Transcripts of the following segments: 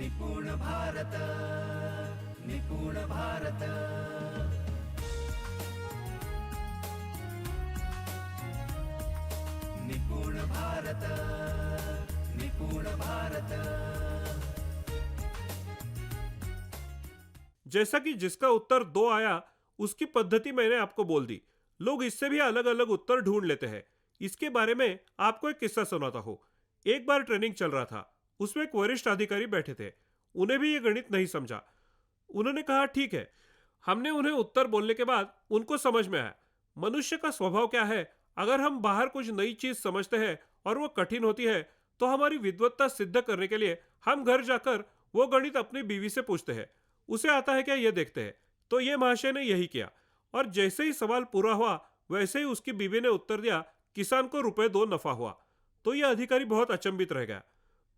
निपुण भारत, निपुण भारत। निपुण भारत, निपुण भारत। जैसा कि जिसका उत्तर 2 आया उसकी पद्धति मैंने आपको बोल दी। लोग इससे भी अलग अलग उत्तर ढूंढ लेते हैं। इसके बारे में आपको एक किस्सा सुनाता हूँ। एक बार ट्रेनिंग चल रहा था, उसमें एक वरिष्ठ अधिकारी बैठे थे। उन्हें भी ये गणित नहीं समझा। उन्होंने कहा ठीक है। हमने उन्हें उत्तर बोलने के बाद उनको समझ में आया मनुष्य का स्वभाव क्या है। अगर हम बाहर कुछ नई चीज समझते हैं और वो कठिन होती है तो हमारी विद्वत्ता सिद्ध करने के लिए हम घर जाकर वो गणित अपनी बीवी से पूछते हैं, उसे आता है क्या ये देखते हैं। तो ये महाशय ने यही किया और जैसे ही सवाल पूरा हुआ वैसे ही उसकी बीवी ने उत्तर दिया, किसान को ₹2 नफा हुआ। तो ये अधिकारी बहुत अचंभित रह गया।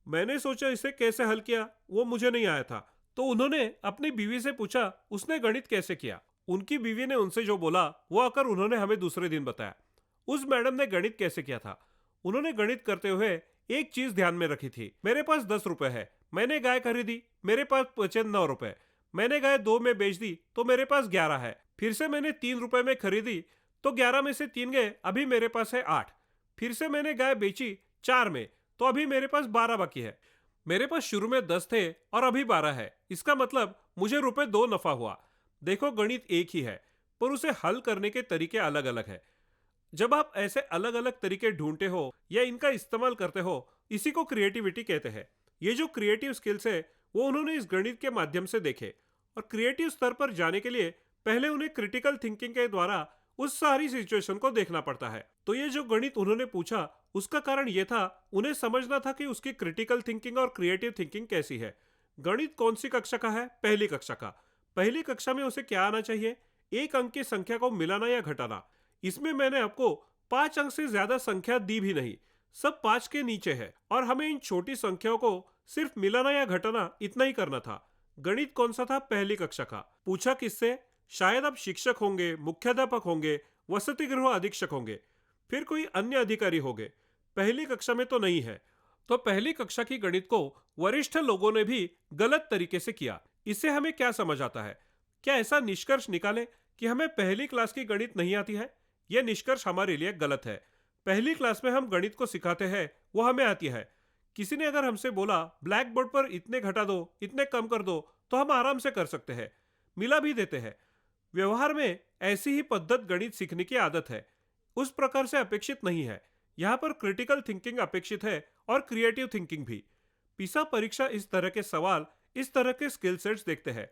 मैंने सोचा इसे कैसे हल किया, वो मुझे नहीं आया था। तो उन्होंने अपनी बीवी से पूछा उसने गणित कैसे किया। उनकी बीवी ने उनसे जो बोला वो आकर उन्होंने हमें दूसरे दिन बताया। उस मैडम ने गणित कैसे किया था। उन्होंने गणित करते हुए एक चीज ध्यान में रखी थी। मेरे पास ₹10 है, मैंने गाय खरीदी, मेरे पास बचे ₹9। मैंने गाय 2 में बेच दी तो मेरे पास 11 है। फिर से मैंने ₹3 में खरीदी तो 11 में से 3 गए, अभी मेरे पास है 8। फिर से मैंने गाय बेची 4 में तो अभी मेरे पास 12 बाकी है। मेरे पास शुरू में 10 थे और अभी 12 है। इसका मतलब मुझे ₹2 नफा हुआ। देखो गणित एक ही है पर उसे हल करने के तरीके अलग अलग है। जब आप ऐसे अलग अलग तरीके ढूंढते हो या इनका इस्तेमाल करते हो, इसी को क्रिएटिविटी कहते हैं। ये जो क्रिएटिव स्किल्स है वो उन्होंने इस गणित के माध्यम से देखे और क्रिएटिव स्तर पर जाने के लिए पहले उन्हें क्रिटिकल थिंकिंग के द्वारा उस सारी सिचुएशन को देखना पड़ता है। तो ये जो गणित उन्होंने पूछा उसका कारण ये था, उन्हें समझना था कि उसकी क्रिटिकल थिंकिंग और क्रिएटिव थिंकिंग कैसी है। गणित कौन सी कक्षा का है? पहली कक्षा का। पहली कक्षा में उसे क्या आना चाहिए? एक अंक की संख्या को मिलाना या घटाना। इसमें मैंने आपको 5 अंक से ज्यादा संख्या दी भी नहीं, सब 5 के नीचे है और हमें इन छोटी संख्याओं को सिर्फ मिलाना या घटाना इतना ही करना था। गणित कौन सा था? पहली कक्षा का। पूछा किससे? शायद आप शिक्षक होंगे, मुख्याध्यापक होंगे, वसति गृह अधीक्षक होंगे, फिर कोई अन्य अधिकारी होंगे। पहली कक्षा में तो नहीं है। तो पहली कक्षा की गणित को वरिष्ठ लोगों ने भी गलत तरीके से किया। इससे हमें क्या समझ आता है? क्या ऐसा निष्कर्ष निकाले कि हमें पहली क्लास की गणित नहीं आती है? यह निष्कर्ष हमारे लिए गलत है। पहली क्लास में हम गणित को सिखाते हैं, वो हमें आती है। किसी ने अगर हमसे बोला ब्लैक बोर्ड पर इतने घटा दो, इतने कम कर दो, तो हम आराम से कर सकते हैं, मिला भी देते हैं। व्यवहार में ऐसी ही पद्धत गणित सीखने की आदत है, उस प्रकार से अपेक्षित नहीं है। यहाँ पर क्रिटिकल थिंकिंग अपेक्षित है और क्रिएटिव थिंकिंग भी। पिसा परीक्षा इस तरह के सवाल, इस तरह के स्किल सेट्स देखते हैं।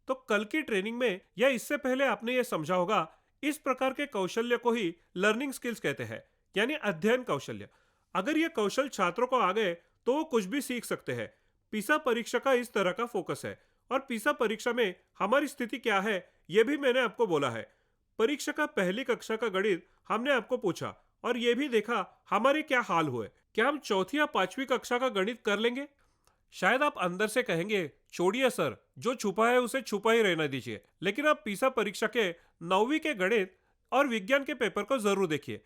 तो कल की ट्रेनिंग में या इससे पहले आपने ये समझा होगा, इस प्रकार के कौशल्य को ही लर्निंग स्किल्स कहते हैं, यानी अध्ययन कौशल्य। अगर ये कौशल छात्रों को आ गए तो वो कुछ भी सीख सकते हैं। पिसा परीक्षा का इस तरह का फोकस है और पिसा परीक्षा में हमारी स्थिति क्या है ये भी मैंने आपको बोला है। परीक्षा का पहली कक्षा का गणित हमने आपको पूछा और ये भी देखा हमारे क्या हाल हुए। क्या हम चौथी या 5वीं कक्षा का गणित कर लेंगे? शायद आप अंदर से कहेंगे छोड़िए सर, जो छुपा है उसे छुपा ही रहने दीजिए। लेकिन आप पिसा परीक्षा के 9वीं के गणित और विज्ञान के पेपर को जरूर देखिए।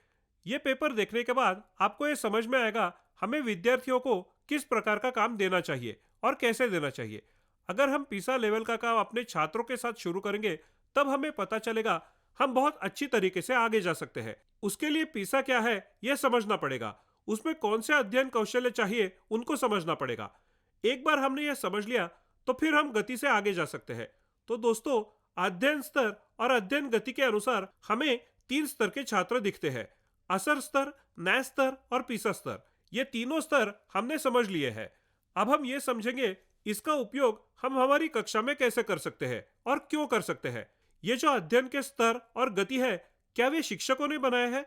ये पेपर देखने के बाद आपको ये समझ में आएगा हमें विद्यार्थियों को किस प्रकार का काम देना चाहिए और कैसे देना चाहिए। अगर हम पिसा लेवल का काम अपने छात्रों के साथ शुरू करेंगे तब हमें पता चलेगा हम बहुत अच्छी तरीके से आगे जा सकते हैं। उसके लिए पिसा क्या है यह समझना पड़ेगा, उसमें कौन से अध्ययन कौशल्य चाहिए उनको समझना पड़ेगा। एक बार हमने यह समझ लिया तो फिर हम गति से आगे जा सकते हैं। तो दोस्तों, अध्ययन स्तर और अध्ययन गति के अनुसार हमें 3 स्तर के छात्र दिखते हैं, असर स्तर, न्याय स्तर और पिसा स्तर। ये तीनों स्तर हमने समझ लिए हैं। अब हम ये समझेंगे इसका उपयोग हम हमारी कक्षा में कैसे कर सकते हैं और क्यों कर सकते हैं। ये जो अध्ययन के स्तर और गति है, क्या वे शिक्षकों ने बनाए हैं?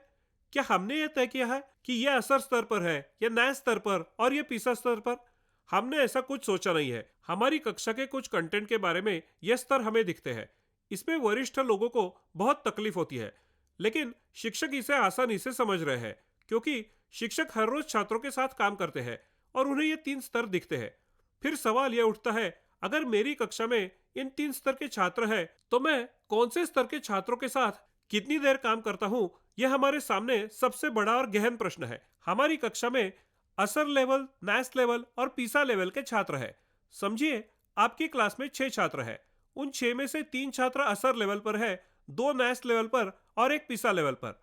क्या हमने ये तय किया है कि यह असर स्तर पर है या न्याय स्तर पर और यह पिसा स्तर पर? हमने ऐसा कुछ सोचा नहीं है। हमारी कक्षा के कुछ कंटेंट के बारे में यह स्तर हमें दिखते हैं। इसमें वरिष्ठ लोगों को बहुत तकलीफ होती है, लेकिन शिक्षक इसे आसानी से समझ रहे हैं क्योंकि शिक्षक हर रोज छात्रों के साथ काम करते हैं और उन्हें ये 3 स्तर दिखते हैं। फिर सवाल यह उठता है, अगर मेरी कक्षा में इन 3 स्तर के छात्र हैं तो मैं कौन से स्तर के छात्रों के साथ कितनी देर काम करता हूं? यह हमारे सामने सबसे बड़ा और गहन प्रश्न है। हमारी कक्षा में असर लेवल, न्यास लेवल और पिसा लेवल के छात्र हैं, समझिए, आपकी क्लास में 6 छात्र हैं। उन 6 में से 3 छात्र असर लेवल पर है, 2 नैस लेवल पर और एक पिसा लेवल पर।